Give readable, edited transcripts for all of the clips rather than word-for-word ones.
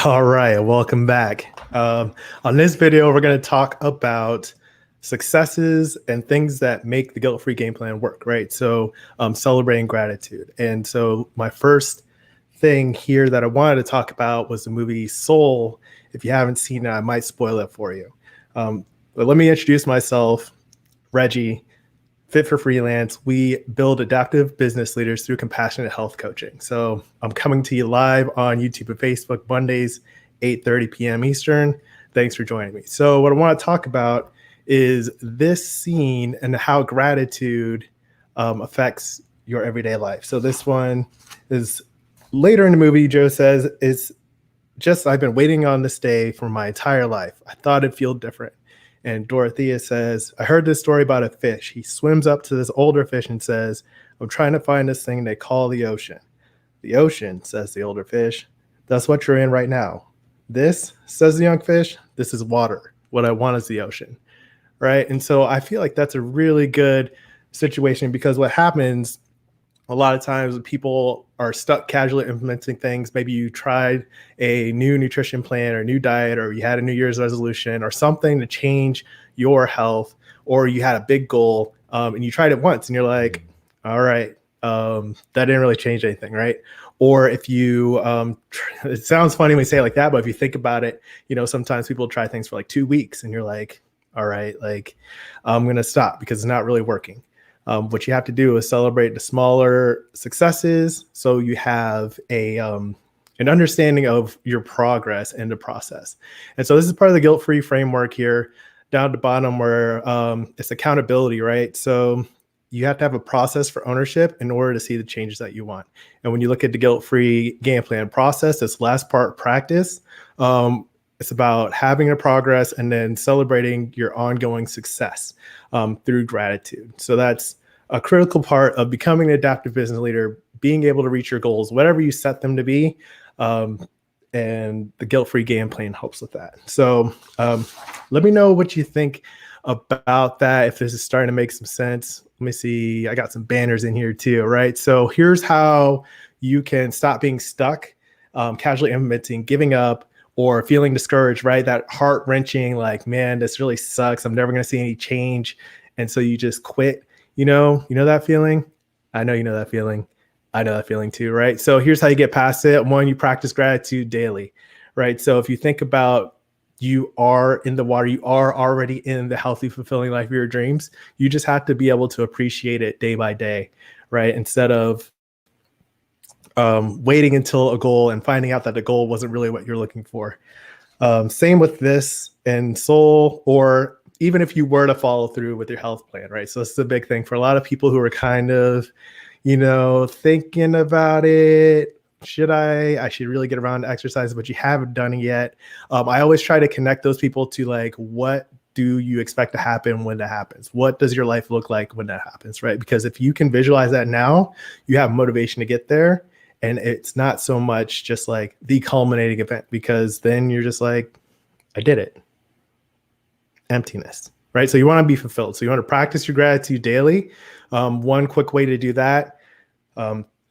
All right, welcome back. On this video, we're going to talk about successes and things that make the guilt-free game plan work, right? So celebrating gratitude. And so my first thing here that I wanted to talk about was the movie Soul. If you haven't seen it, I might spoil it for you. But let me introduce myself, Reggie, Fit for Freelance. We build adaptive business leaders through compassionate health coaching. So I'm coming to you live on YouTube and Facebook Mondays, 8:30 p.m. Eastern. Thanks for joining me. So what I want to talk about is this scene and how gratitude affects your everyday life. So this one is later in the movie. Joe says, it's just, I've been waiting on this day for my entire life. I thought it'd feel different. And Dorothea says, I heard this story about a fish. He swims up to this older fish and says, I'm trying to find this thing they call the ocean. The ocean, says the older fish, that's what you're in right now. This, says the young fish, this is water. What I want is the ocean, right? And so I feel like that's a really good situation, because what happens a lot of times people are stuck casually implementing things. Maybe you tried a new nutrition plan or new diet, or you had a New Year's resolution or something to change your health, or you had a big goal and you tried it once and you're like, all right, that didn't really change anything, right? Or if you, it sounds funny when we say it like that, but if you think about it, sometimes people try things for like 2 weeks and you're like, all right, like I'm going to stop because it's not really working. What you have to do is celebrate the smaller successes, so you have an understanding of your progress and the process. And so this is part of the guilt-free framework here, down at the bottom, where it's accountability, right? So you have to have a process for ownership in order to see the changes that you want. And when you look at the guilt-free game plan process, this last part, practice, it's about having a progress and then celebrating your ongoing success through gratitude. So that's a critical part of becoming an adaptive business leader, being able to reach your goals, whatever you set them to be. And the guilt-free game plan helps with that. So let me know what you think about that, if this is starting to make some sense. Let me see. I got some banners in here too, right? So here's how you can stop being stuck, casually implementing, giving up, or feeling discouraged, right? That heart-wrenching, like, man, this really sucks. I'm never going to see any change. And so you just quit. You know that feeling? I know you know that feeling. I know that feeling too, right? So here's how you get past it. One, you practice gratitude daily, right? So if you think about, you are in the water, you are already in the healthy, fulfilling life of your dreams. You just have to be able to appreciate it day by day, right? Instead of waiting until a goal and finding out that the goal wasn't really what you're looking for. Same with this and Soul, or even if you were to follow through with your health plan, right? So this is a big thing for a lot of people who are kind of, thinking about it. I should really get around to exercise, but you haven't done it yet. I always try to connect those people to, like, what do you expect to happen when that happens? What does your life look like when that happens, right? Because if you can visualize that now, you have motivation to get there. And it's not so much just like the culminating event, because then you're just like, I did it. Emptiness, right? So you want to be fulfilled. So you want to practice your gratitude daily. One quick way to do that,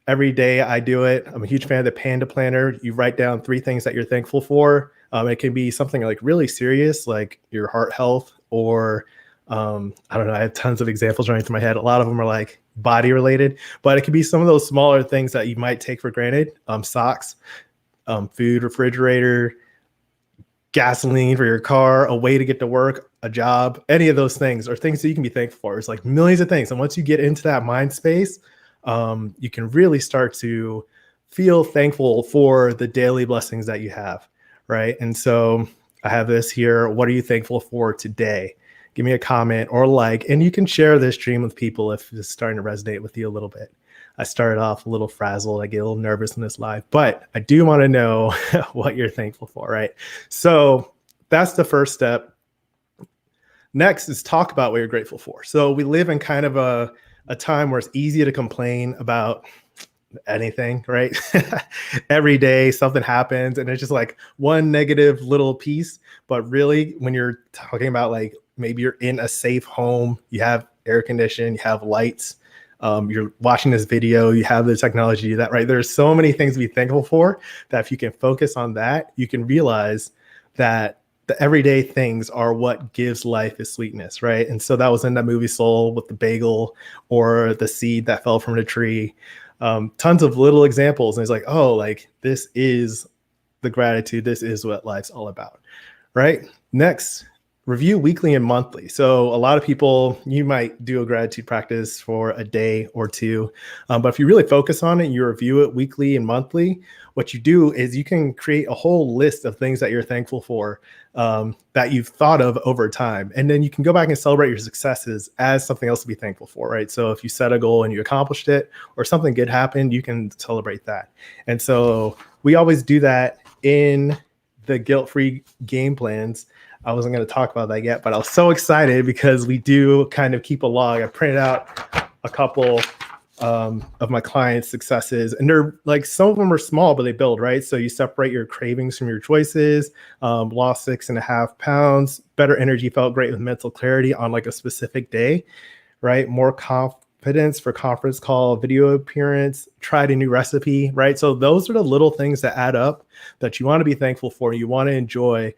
every day I do it. I'm a huge fan of the Panda Planner. You write down 3 things that you're thankful for. It can be something like really serious, like your heart health, or I don't know. I have tons of examples running through my head. A lot of them are like body related, but it could be some of those smaller things that you might take for granted. Socks, food, refrigerator, gasoline for your car, a way to get to work, a job, any of those things are things that you can be thankful for. It's like millions of things. And once you get into that mind space, you can really start to feel thankful for the daily blessings that you have, right? And so I have this here. What are you thankful for today? Give me a comment or like, and you can share this dream with people if it's starting to resonate with you a little bit. I started off a little frazzled. I get a little nervous in this live, but I do want to know what you're thankful for, right? So that's the first step. Next is talk about what you're grateful for. So we live in kind of a time where it's easy to complain about anything, right? Every day something happens and it's just like one negative little piece. But really, when you're talking about, like, maybe you're in a safe home, you have air conditioning, you have lights, you're watching this video, you have the technology to do that, right? There's so many things to be thankful for that if you can focus on that, you can realize that the everyday things are what gives life its sweetness, right? And so that was in that movie Soul with the bagel or the seed that fell from the tree. Tons of little examples. And it's like, oh, like this is the gratitude. This is what life's all about, right? Next, review weekly and monthly. So a lot of people, you might do a gratitude practice for a day or two, but if you really focus on it, you review it weekly and monthly, what you do is you can create a whole list of things that you're thankful for, that you've thought of over time. And then you can go back and celebrate your successes as something else to be thankful for, right? So if you set a goal and you accomplished it or something good happened, you can celebrate that. And so we always do that in the guilt-free game plans. I wasn't going to talk about that yet, but I was so excited because we do kind of keep a log. I printed out a couple of my clients' successes, and they're like, some of them are small, but they build, right? So you separate your cravings from your choices, lost 6.5 pounds, better energy, felt great with mental clarity on like a specific day, right? More confidence for conference call, video appearance, tried a new recipe, right? So those are the little things that add up that you want to be thankful for, you want to enjoy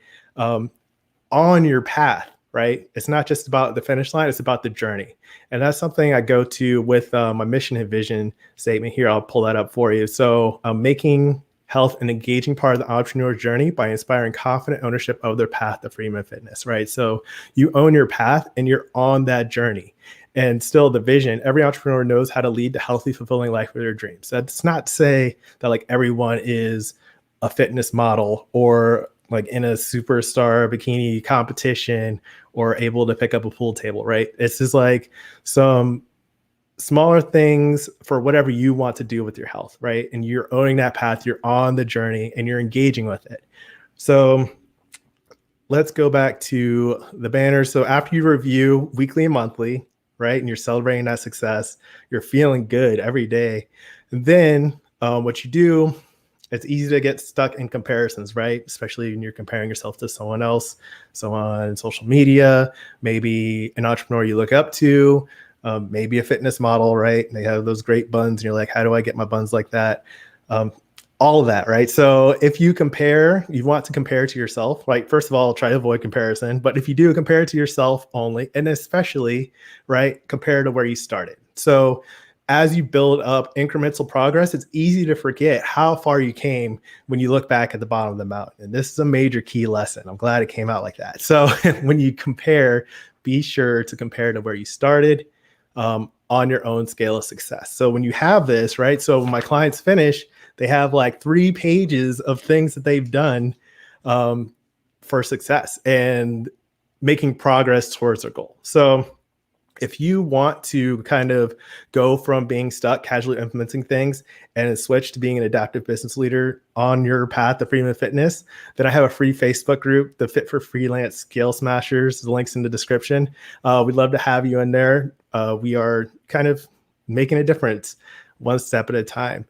on your path, right? It's not just about the finish line, it's about the journey. And that's something I go to with my mission and vision statement here. I'll pull that up for you. So making health an engaging part of the entrepreneur journey by inspiring confident ownership of their path to freedom and fitness, right? So you own your path and you're on that journey. And still the vision, every entrepreneur knows how to lead the healthy, fulfilling life of their dreams. That's not to say that like everyone is a fitness model or like in a superstar bikini competition or able to pick up a pool table, right? It's just like some smaller things for whatever you want to do with your health, right? And you're owning that path, you're on the journey and you're engaging with it. So let's go back to the banner. So after you review weekly and monthly, right? And you're celebrating that success, you're feeling good every day. And then what you do, it's easy to get stuck in comparisons, right? Especially when you're comparing yourself to someone else, someone on social media, maybe an entrepreneur you look up to, maybe a fitness model, right? They have those great buns and you're like, how do I get my buns like that? All of that, right? So if you compare, you want to compare to yourself, right? First of all, try to avoid comparison. But if you do, compare to yourself only, and especially, right, compare to where you started. So as you build up incremental progress, it's easy to forget how far you came when you look back at the bottom of the mountain. And this is a major key lesson. I'm glad it came out like that. So when you compare, be sure to compare to where you started on your own scale of success. So when you have this, right? So when my clients finish, they have like 3 pages of things that they've done for success and making progress towards their goal. So if you want to kind of go from being stuck, casually implementing things, and switch to being an adaptive business leader on your path to freedom and fitness, then I have a free Facebook group, the Fit for Freelance Scale Smashers. The link's in the description. We'd love to have you in there. We are kind of making a difference one step at a time.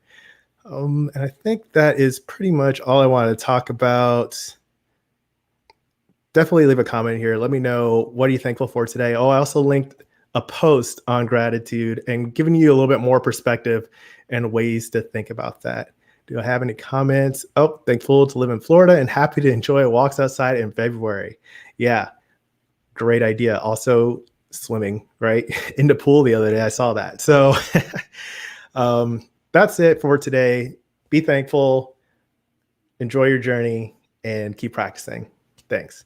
And I think that is pretty much all I wanted to talk about. Definitely leave a comment here. Let me know, what are you thankful for today? Oh, I also linked a post on gratitude and giving you a little bit more perspective and ways to think about that. Do I have any comments? Oh, thankful to live in Florida and happy to enjoy walks outside in February. Yeah, great idea. Also swimming, right? In the pool the other day, I saw that. So that's it for today. Be thankful, enjoy your journey, and keep practicing. Thanks.